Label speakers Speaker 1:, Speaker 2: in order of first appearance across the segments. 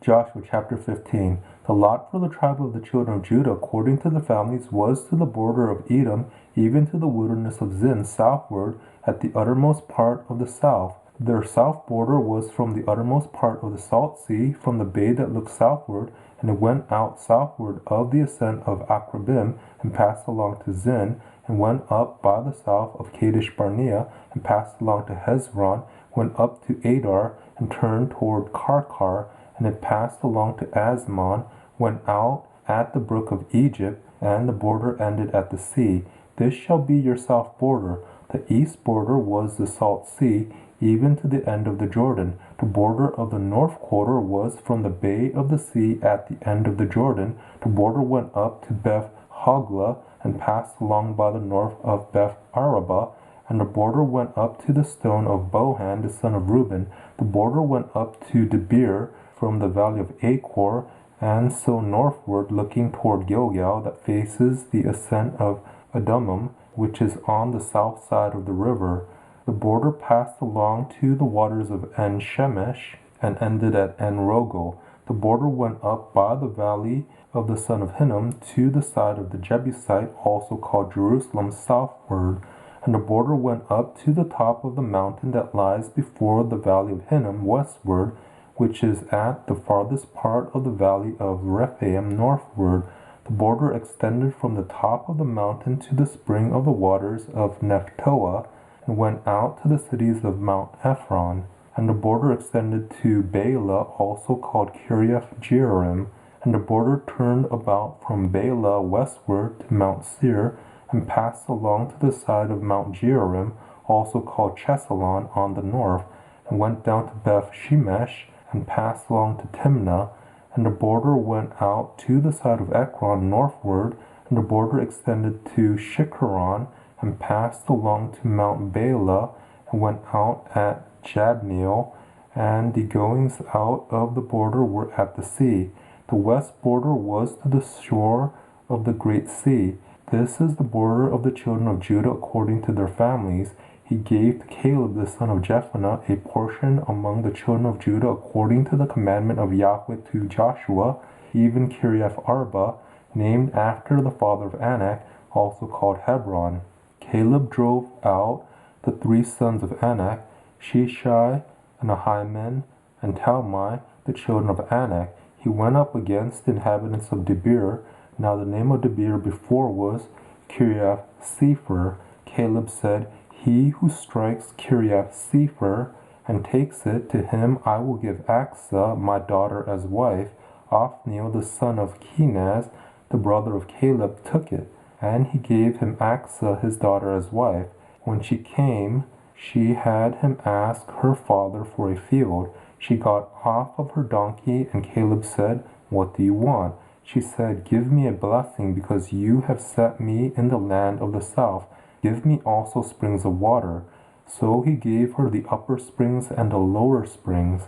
Speaker 1: Joshua chapter 15. The lot for the tribe of the children of Judah according to the families was to the border of Edom, even to the wilderness of Zin southward, at the uttermost part of the south. Their south border was from the uttermost part of the Salt Sea, from the bay that looked southward, and it went out southward of the ascent of Akrabim, and passed along to Zin, and went up by the south of Kadesh Barnea, and passed along to Hezron, went up to Adar, and turned toward Karkar, and it passed along to Asmon, went out at the brook of Egypt, and the border ended at the sea. This shall be your south border. The east border was the Salt Sea, even to the end of the Jordan. The border of the north quarter was from the bay of the sea at the end of the Jordan. The border went up to Beth Hoglah, and passed along by the north of Beth Arabah, and the border went up to the stone of Bohan, the son of Reuben. The border went up to Debir, from the valley of Achor, and so northward, looking toward Gilgal, that faces the ascent of Adumim, which is on the south side of the river. The border passed along to the waters of En Shemesh, and ended at En Rogel. The border went up by the valley of the son of Hinnom to the side of the Jebusite, also called Jerusalem, southward. And the border went up to the top of the mountain that lies before the valley of Hinnom, westward, which is at the farthest part of the valley of Rephaim, northward. The border extended from the top of the mountain to the spring of the waters of Nephtoah, and went out to the cities of Mount Ephron. And the border extended to Baalah, also called Kiriath Jearim. And the border turned about from Baalah westward to Mount Seir, and passed along to the side of Mount Jearim, also called Chesalon, on the north, and went down to Beth Shemesh, and passed along to Timnah. And the border went out to the side of Ekron northward, and the border extended to Shikharon, and passed along to Mount Baalah, and went out at Jabneel, and the goings out of the border were at the sea. The west border was to the shore of the great sea. This is the border of the children of Judah according to their families. He gave to Caleb the son of Jephunneh a portion among the children of Judah according to the commandment of Yahweh to Joshua, even Kiriath Arba, named after the father of Anak, also called Hebron. Caleb drove out the three sons of Anak, Sheshai, and Ahiman, and Talmai, the children of Anak. He went up against the inhabitants of Debir. Now the name of Debir before was Kiriath Sepher. Caleb said, He who strikes Kiriath Sepher and takes it, to him I will give Achsah my daughter as wife. Othniel the son of Kenaz, the brother of Caleb, took it, and he gave him Achsah his daughter as wife. When she came, she had him ask her father for a field. She got off of her donkey, and Caleb said, What do you want? She said, Give me a blessing, because you have set me in the land of the south. Give me also springs of water. So he gave her the upper springs and the lower springs.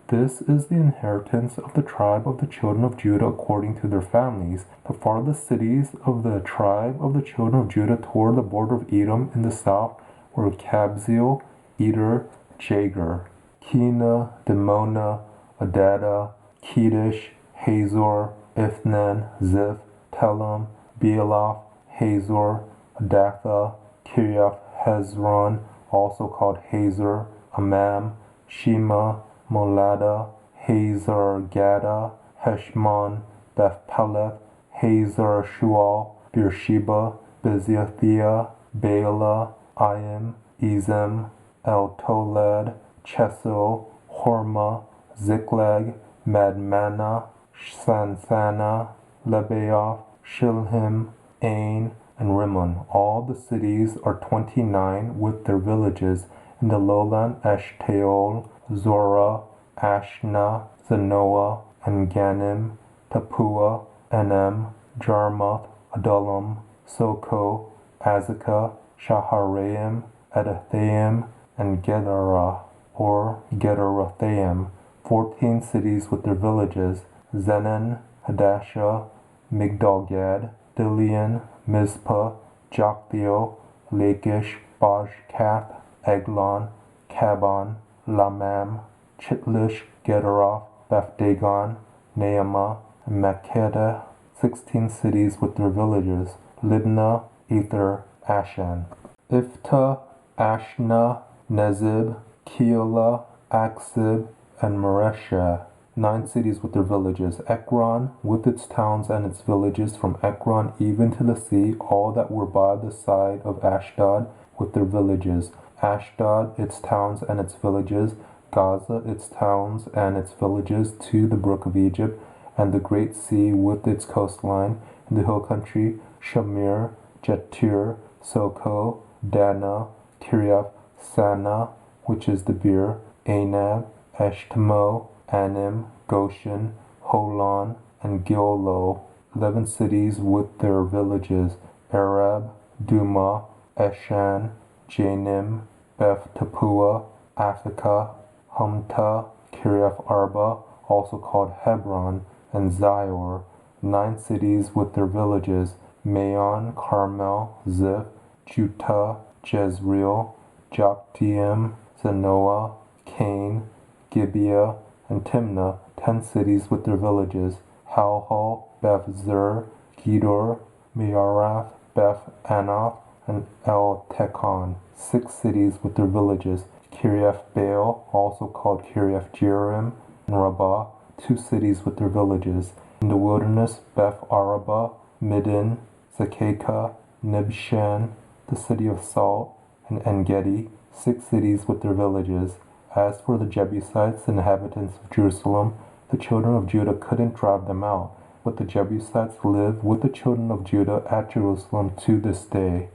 Speaker 1: This is the inheritance of the tribe of the children of Judah according to their families. The farthest cities of the tribe of the children of Judah toward the border of Edom in the south were Kabzeel, Eder, Jagur, Kena, Dimona, Adada, Kedesh, Hazor, Ithnan, Ziph, Telem, Bealoth, Hazor, Adatha, Kiriath Hezron, also called Hazor, Amam, Shema, Molada, Hazar Gada, Heshmon, Beth-Peleth, Hazar Shual, Beersheba, Beziathia, Baalah, Ayim, Ezem, El-Tolad, Chesil, Hormah, Ziklag, Madmannah, Sansana, Lebaoth, Shilhim, Ain, and Rimmon. All the cities are 29 with their villages. In the lowland, Eshtaol, Zorah, Ashna, Zanoah, and Ganim, Tapua, Enem, Jarmuth, Adullam, Soko, Azekah, Shaharaim, Edathaim, and Gedera, or Gederathaim, 14 cities with their villages, Zenan, Hadashah, Migdalgad, Dilian, Mizpah, Joktheel, Lachish, Bajkath, Eglon, Kaban, Lamam, Chitlish, Gederoth, Beth Dagon, Naamah, and Makkedah, 16 cities with their villages, Libnah, Ether, Ashan. Iftah, Ashna, Nezib, Keilah, Aksib, and Mareshah, 9 cities with their villages, Ekron with its towns and its villages, from Ekron even to the sea, all that were by the side of Ashdod with their villages, Ashdod, its towns and its villages, Gaza, its towns and its villages, to the brook of Egypt, and the great sea with its coastline, the hill country, Shamir, Jetur, Soko, Dana, Kiriath Sana, which is the Beer, Anab, Eshtemo, Anim, Goshen, Holon, and Gillo, 11 cities with their villages, Arab, Duma, Eshan, Janim, Beth Tapua, Aphekah, Humta, Kiriath Arba, also called Hebron, and Zior, 9 cities with their villages, Maon, Carmel, Ziph, Juttah, Jezreel, Jokteam, Zanoah, Cain, Gibeah, and Timnah, 10 cities with their villages, Halhal, Beth Zur, Gedor, Mearath, Beth Anath, and El Tekon, 6 cities with their villages, Kiriath Baal, also called Kiriath Jearim, and Rabbah, 2 cities with their villages. In the wilderness, Beth Araba, Middin, Zakekah, Nibshan, the city of Salt, and Engedi, 6 cities with their villages. As for the Jebusites, the inhabitants of Jerusalem, the children of Judah couldn't drive them out, but the Jebusites live with the children of Judah at Jerusalem to this day.